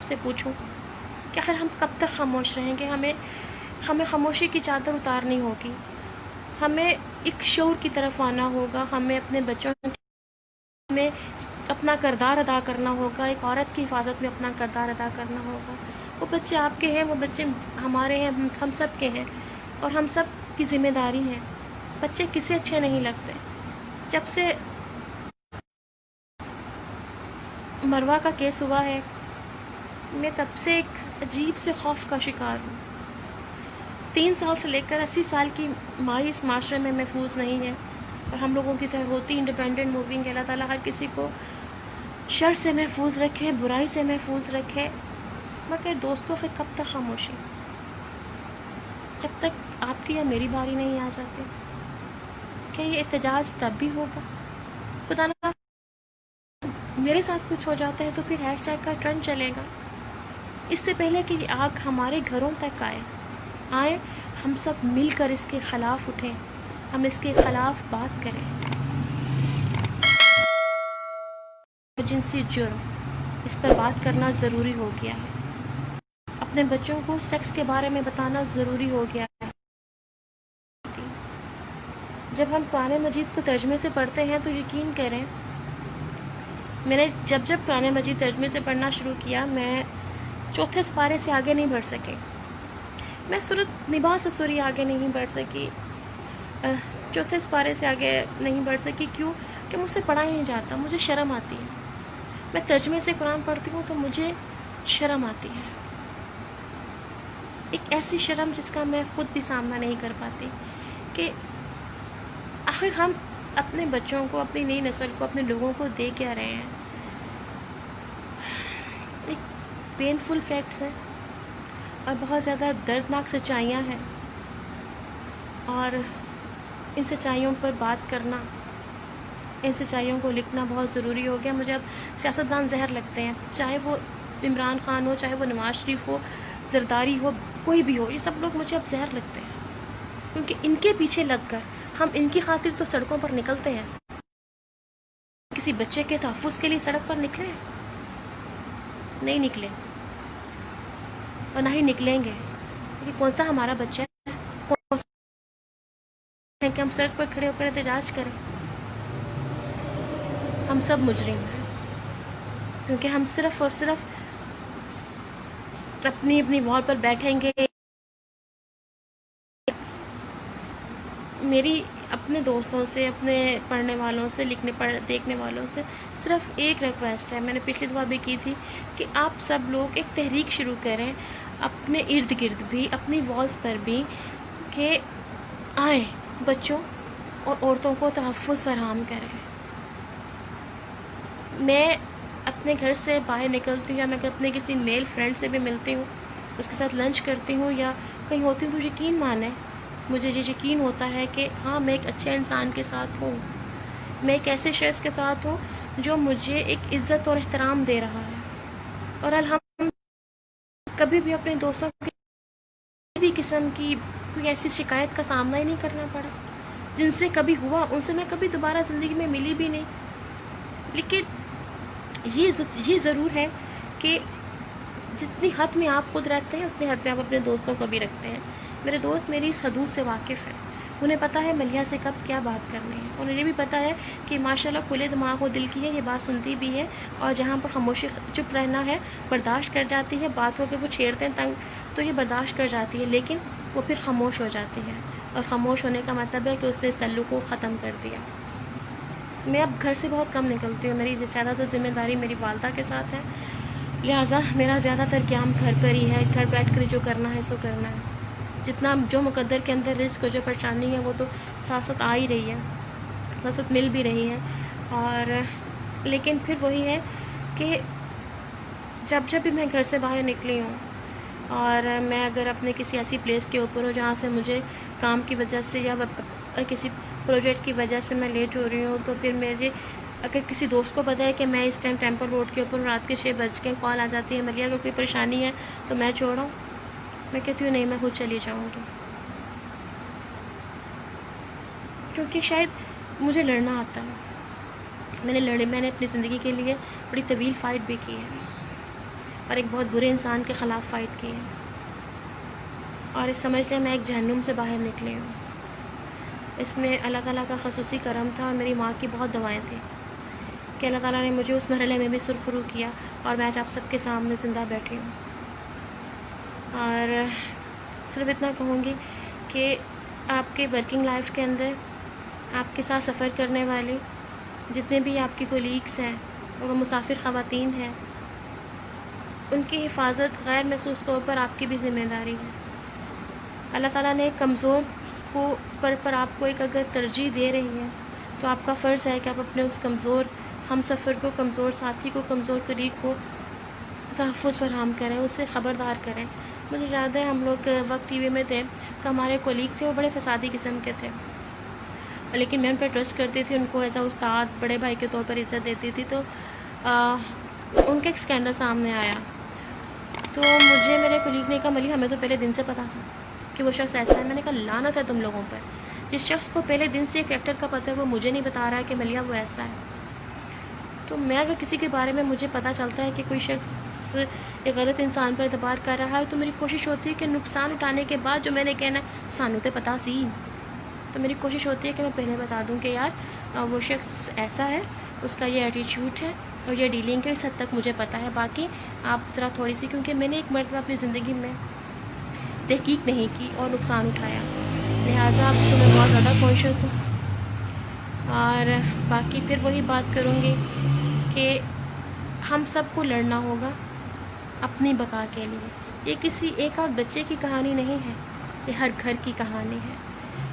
سے پوچھوں کہ آخر ہم کب تک خاموش رہیں گے؟ ہمیں خاموشی کی چادر اتارنی ہوگی، ہمیں ایک شعور کی طرف آنا ہوگا، ہمیں اپنے بچوں میں اپنا کردار ادا کرنا ہوگا، ایک عورت کی حفاظت میں اپنا کردار ادا کرنا ہوگا۔ وہ بچے آپ کے ہیں، وہ بچے ہمارے ہیں، ہم سب کے ہیں، اور ہم سب کی ذمہ داری ہے۔ بچے کسے اچھے نہیں لگتے؟ جب سے مروہ کا کیس ہوا ہے، میں تب سے ایک عجیب سے خوف کا شکار ہوں۔ 3 سال سے لے کر 80 سال کی مائی اس معاشرے میں محفوظ نہیں ہے، اور ہم لوگوں کی طرح ہوتی انڈیپینڈنٹ موونگ ہے۔ اللہ تعالیٰ ہر کسی کو شر سے محفوظ رکھے، برائی سے محفوظ رکھے، مگر دوستوں پھر کب تک خاموشی؟ جب تک آپ کی یا میری باری نہیں آ جاتی؟ کیا یہ احتجاج تب بھی ہوگا؟ خدا نہ میرے ساتھ کچھ ہو جاتا ہے تو پھر ہیش ٹیگ کا ٹرینڈ چلے گا۔ اس سے پہلے کہ یہ آگ ہمارے گھروں تک آئے ہم سب مل کر اس کے خلاف اٹھیں، ہم اس کے خلاف بات کریں۔ جنسی جرم، اس پر بات کرنا ضروری ہو گیا ہے۔ اپنے بچوں کو سیکس کے بارے میں بتانا ضروری ہو گیا ہے۔ جب ہم قرآن مجید کو ترجمے سے پڑھتے ہیں تو یقین کریں، میں نے جب قرآن مجید ترجمے سے پڑھنا شروع کیا، میں چوتھے سپارے سے آگے نہیں بڑھ سکی، میں سورۃ نبا سے سوری آگے نہیں بڑھ سکی، چوتھے سپارے سے آگے نہیں بڑھ سکی۔ کیوں؟ کہ مجھ سے پڑھا ہی نہیں جاتا، مجھے شرم آتی ہے۔ میں ترجمے سے قرآن پڑھتی ہوں تو مجھے شرم آتی ہے، ایک ایسی شرم جس کا میں خود بھی سامنا نہیں کر پاتی، کہ آخر ہم اپنے بچوں کو، اپنی نئی نسل کو، اپنے لوگوں کو دے کیا رہے ہیں؟ ایک پینفل فیکٹس ہیں اور بہت زیادہ دردناک سچائیاں ہیں، اور ان سچائیوں پر بات کرنا، ان سچائیوں کو لکھنا بہت ضروری ہو گیا۔ مجھے اب سیاستدان زہر لگتے ہیں، چاہے وہ عمران خان ہو، چاہے وہ نواز شریف ہو، زرداری ہو، کوئی بھی ہو، یہ سب لوگ مجھے اب زہر لگتے ہیں، کیونکہ ان کے پیچھے لگ کر ہم ان کی خاطر تو سڑکوں پر نکلتے ہیں۔ کسی بچے کے تحفظ کے لیے سڑک پر نکلے؟ نہیں نکلے، اور نہ ہی نکلیں گے، کیونکہ کون سا ہمارا بچہ ہے کہ ہم سڑک پر کھڑے ہو کر احتجاج کریں؟ ہم سب مجرم ہیں، کیونکہ ہم صرف اور صرف اپنی وال پر بیٹھیں گے۔ میری اپنے دوستوں سے، اپنے پڑھنے والوں سے، دیکھنے والوں سے صرف ایک ریکویسٹ ہے، میں نے پچھلی دفعہ بھی کی تھی، کہ آپ سب لوگ ایک تحریک شروع کریں اپنے ارد گرد بھی، اپنی والز پر بھی، کہ آئیں بچوں اور عورتوں کو تحفظ فراہم کریں۔ میں اپنے گھر سے باہر نکلتی ہوں، یا میں اپنے کسی میل فرینڈ سے بھی ملتی ہوں، اس کے ساتھ لنچ کرتی ہوں یا کہیں ہوتی ہوں، تو یقین مانیں مجھے یہ یقین ہوتا ہے کہ ہاں میں ایک اچھے انسان کے ساتھ ہوں، میں ایک ایسے شخص کے ساتھ ہوں جو مجھے ایک عزت اور احترام دے رہا ہے، اور الحمد کبھی بھی اپنے دوستوں کو کسی بھی قسم کی کوئی ایسی شکایت کا سامنا ہی نہیں کرنا پڑا۔ جن سے کبھی ہوا ان سے میں کبھی دوبارہ زندگی میں ملی بھی نہیں، لیکن یہ ضرور ہے کہ جتنی حد میں آپ خود رکھتے ہیں اتنی حد میں آپ اپنے دوستوں کو بھی رکھتے ہیں۔ میرے دوست میری اس حدود سے واقف ہیں، انہیں پتہ ہے ملیحہ سے کب کیا بات کرنی ہے، اور انہیں بھی پتہ ہے کہ ماشاءاللہ کھلے دماغ و دل کی ہے، یہ بات سنتی بھی ہے، اور جہاں پر خاموشی چپ رہنا ہے برداشت کر جاتی ہے، بات کو اگر وہ چھیڑتے ہیں تنگ تو یہ برداشت کر جاتی ہے، لیکن وہ پھر خاموش ہو جاتی ہے، اور خاموش ہونے کا مطلب ہے کہ اس نے اس تعلق کو ختم کر دیا۔ میں اب گھر سے بہت کم نکلتی ہوں، میری زیادہ تر ذمہ داری میری والدہ کے ساتھ ہے، لہٰذا میرا زیادہ تر قیام گھر پر ہی ہے، گھر بیٹھ کر جو کرنا ہے سو کرنا ہے۔ جتنا جو مقدر کے اندر رزق، جو پریشانی ہے وہ تو ساتھ ساتھ آ ہی رہی ہے، ساتھ ساتھ مل بھی رہی ہے، اور لیکن پھر وہی ہے کہ جب بھی میں گھر سے باہر نکلی ہوں، اور میں اگر اپنے کسی ایسی پلیس کے اوپر ہوں جہاں سے مجھے کام کی وجہ سے یا کسی پروجیکٹ کی وجہ سے میں لیٹ ہو رہی ہوں، تو پھر میرے اگر کسی دوست کو پتہ ہے کہ میں اس ٹائم ٹیمپل روڈ کے اوپر رات کے 6 بج کے کال آ جاتی ہے، ملیحہ اگر کوئی پریشانی ہے تو میں چھوڑوں، میں کہتی ہوں نہیں میں خود چلی جاؤں گی، کیونکہ شاید مجھے لڑنا آتا ہے، میں نے اپنی زندگی کے لیے بڑی طویل فائٹ بھی کی ہے، اور ایک بہت برے انسان کے خلاف فائٹ کی ہے، اور سمجھ لیں میں ایک جہنم سے باہر نکلی ہوں۔ اس میں اللہ تعالیٰ کا خصوصی کرم تھا، اور میری ماں کی بہت دعائیں تھیں کہ اللہ تعالیٰ نے مجھے اس مرحلے میں بھی سرخرو کیا، اور میں آج آپ سب کے سامنے زندہ بیٹھی ہوں۔ اور صرف اتنا کہوں گی کہ آپ کے ورکنگ لائف کے اندر آپ کے ساتھ سفر کرنے والے جتنے بھی آپ کی کولیگس ہیں اور وہ مسافر خواتین ہیں، ان کی حفاظت غیر محسوس طور پر آپ کی بھی ذمہ داری ہے۔ اللہ تعالیٰ نے کمزور پر آپ کو ایک اگر ترجیح دے رہی ہے تو آپ کا فرض ہے کہ آپ اپنے اس کمزور ہم سفر کو، کمزور ساتھی کو، کمزور قریب کو تحفظ فراہم کریں، اس سے خبردار کریں۔ مجھے یاد ہے ہم لوگ وقت ٹی وی میں تھے کہ ہمارے کولیگ تھے، وہ بڑے فسادی قسم کے تھے، لیکن میں ان پہ ٹرسٹ کرتی تھی، ان کو ایز اے استاد بڑے بھائی کے طور پر عزت دیتی تھی۔ تو ان کا ایک اسکینڈل سامنے آیا تو مجھے میرے کولیگ نے کہا ملی ہمیں تو پہلے دن سے پتا تھا کہ وہ شخص ایسا ہے۔ میں نے کہا لعنت ہے تم لوگوں پر، جس شخص کو پہلے دن سے کریکٹر کا پتہ ہے وہ مجھے نہیں بتا رہا ہے کہ ملیہ وہ ایسا ہے۔ تو میں اگر کسی کے بارے میں مجھے پتہ چلتا ہے کہ کوئی شخص ایک غلط انسان پر اعتبار کر رہا ہے تو میری کوشش ہوتی ہے کہ نقصان اٹھانے کے بعد جو میں نے کہنا ہے سانو تے پتہ سی، تو میری کوشش ہوتی ہے کہ میں پہلے بتا دوں کہ یار وہ شخص ایسا ہے، اس کا یہ ایٹیچیوڈ ہے اور یہ ڈیلنگ ہے، اس حد تک مجھے پتہ ہے۔ باقی آپ ذرا تھوڑی سی، کیونکہ میں نے ایک مرتبہ اپنی زندگی میں تحقیق نہیں کی اور نقصان اٹھایا، لہٰذا اب تو میں بہت زیادہ کانشیس ہوں۔ اور باقی پھر وہی بات کروں گی کہ ہم سب کو لڑنا ہوگا اپنی بقا کے لیے۔ یہ کسی ایک آدھ بچے کی کہانی نہیں ہے، یہ ہر گھر کی کہانی ہے۔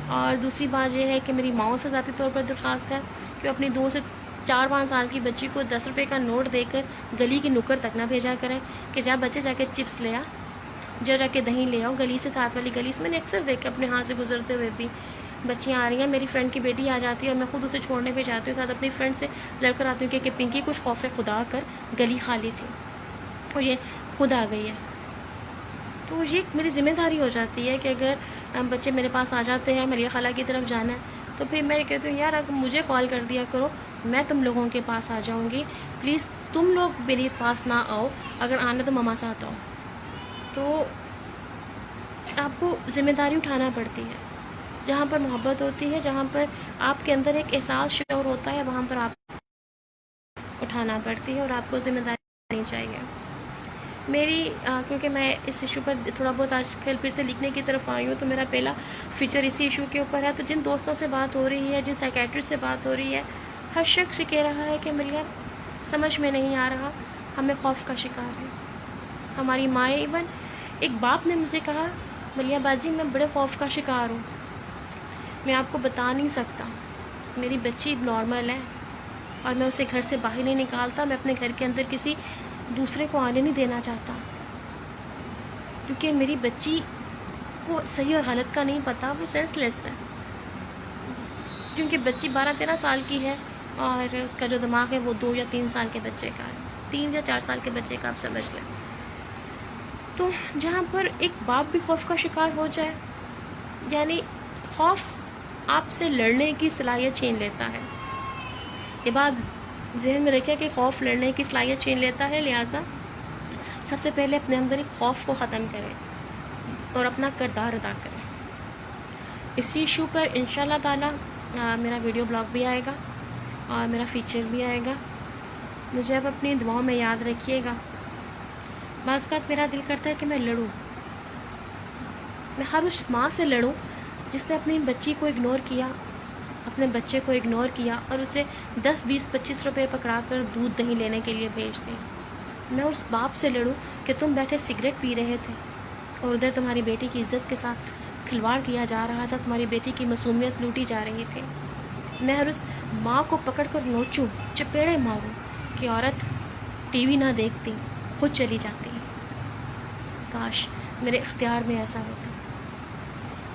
اور دوسری بات یہ ہے کہ میری ماؤں سے ذاتی طور پر درخواست ہے کہ اپنی 2 سے 4-5 سال کی بچی کو 10 روپے کا نوٹ دے کر گلی کی نکڑ تک نہ بھیجا کریں کہ جا بچے جا کے چپس لے آ، جا کے دہی لے آؤ، گلی سے ساتھ والی گلی سے۔ میں نے اکثر دیکھا اپنے ہاتھ سے گزرتے ہوئے بھی، بچیاں آ رہی ہیں، میری فرینڈ کی بیٹی آ جاتی ہے اور میں خود اسے چھوڑنے پہ جاتی ہوں، ساتھ اپنی فرینڈ سے لڑ کر آتی ہوں کہ پنکی کچھ خوف خدا کر، گلی خالی تھی اور یہ خود آ گئی ہے۔ تو یہ میری ذمہ داری ہو جاتی ہے کہ اگر بچے میرے پاس آ جاتے ہیں ملیہ خالہ کی طرف جانا ہے تو پھر میں کہتی ہوں یار اگر مجھے کال کر دیا کرو، میں تم لوگوں کے پاس آ جاؤں گی، پلیز تم لوگ میرے پاس نہ آؤ، اگر آنا تو مما ساتھ آؤ۔ تو آپ کو ذمہ داری اٹھانا پڑتی ہے، جہاں پر محبت ہوتی ہے، جہاں پر آپ کے اندر ایک احساس شعور ہوتا ہے، وہاں پر آپ اٹھانا پڑتی ہے اور آپ کو ذمہ داری نہیں چاہیے۔ میری کیونکہ میں اس ایشو پر تھوڑا بہت آج کل پھر سے لکھنے کی طرف آئی ہوں، تو میرا پہلا فیچر اسی ایشو کے اوپر ہے۔ تو جن دوستوں سے بات ہو رہی ہے، جن سائیکیٹرسٹ سے بات ہو رہی ہے، ہر شخص یہ کہہ رہا ہے کہ ملیہ سمجھ میں نہیں آ رہا، ہمیں خوف کا شکار ہے۔ ہماری مائیں، ایون ایک باپ نے مجھے کہا ملیہ باجی میں بڑے خوف کا شکار ہوں، میں آپ کو بتا نہیں سکتا، میری بچی نارمل ہے اور میں اسے گھر سے باہر نہیں نکالتا، میں اپنے گھر کے اندر کسی دوسرے کو آنے نہیں دینا چاہتا، کیونکہ میری بچی کو صحیح اور غلط کا نہیں پتہ، وہ سینس لیس ہے، کیونکہ بچی 12-13 سال کی ہے اور اس کا جو دماغ ہے وہ 2 یا 3 سال کے بچے کا ہے، 3 یا 4 سال کے بچے کا آپ سمجھ لیں۔ تو جہاں پر ایک باپ بھی خوف کا شکار ہو جائے، یعنی خوف آپ سے لڑنے کی صلاحیت چھین لیتا ہے۔ یہ بات ذہن میں رکھیں کہ خوف لڑنے کی صلاحیت چھین لیتا ہے، لہٰذا سب سے پہلے اپنے اندر ایک خوف کو ختم کریں اور اپنا کردار ادا کریں۔ اسی ایشو پر انشاءاللہ تعالی میرا ویڈیو بلاگ بھی آئے گا اور میرا فیچر بھی آئے گا۔ مجھے اب اپنی دعاؤں میں یاد رکھیے گا۔ بعض اوقات میرا دل کرتا ہے کہ میں لڑوں، میں ہر اس ماں سے لڑوں جس نے اپنی بچی کو اگنور کیا، اپنے بچے کو اگنور کیا اور اسے 10-20-25 روپے پکڑا کر دودھ دہی لینے کے لیے بھیج دیں۔ میں اس باپ سے لڑوں کہ تم بیٹھے سگریٹ پی رہے تھے اور ادھر تمہاری بیٹی کی عزت کے ساتھ کھلواڑ کیا جا رہا تھا، تمہاری بیٹی کی معصومیت لوٹی جا رہی تھی۔ میں ہر اس ماں کو پکڑ کر نوچوں، چپیڑے ماروں کہ عورت ٹی وی نہ دیکھتی، خود چلی جاتی۔ کاش میرے اختیار میں ایسا ہوتا۔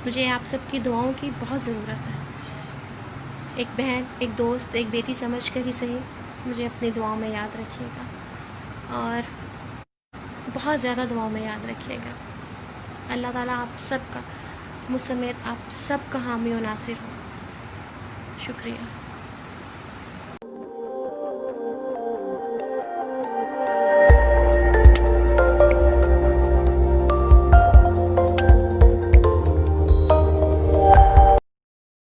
مجھے آپ سب کی دعاؤں کی بہت ضرورت ہے۔ ایک بہن، ایک دوست، ایک بیٹی سمجھ کر ہی صحیح مجھے اپنی دعاؤں میں یاد رکھیے گا اور بہت زیادہ دعاؤں میں یاد رکھیے گا۔ اللہ تعالیٰ آپ سب کا، مجھ سمیت آپ سب کا حامی و ناصر ہو۔ شکریہ۔